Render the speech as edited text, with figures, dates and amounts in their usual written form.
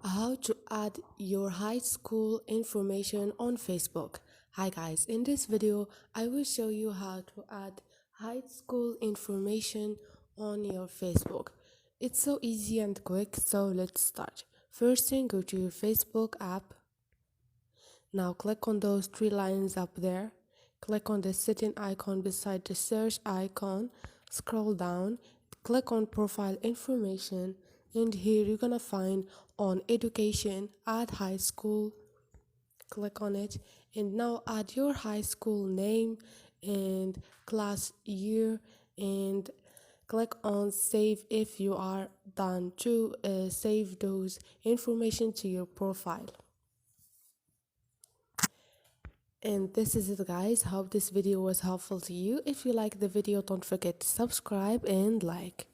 How to add your high school information on Facebook. Hi guys, in this video I will show you how to add high school information on your Facebook. It's so easy and quick, so let's start. First thing, go to your Facebook app. Now click on those three lines up there. Click on the setting icon beside the search icon. Scroll down, click on profile information, and here you're gonna find on education, add high school. Click on it, and now add your high school name and class year, and click on save if you are done to save those information to your profile. And this is it guys, hope this video was helpful to you. If you like the video, don't forget to subscribe and like.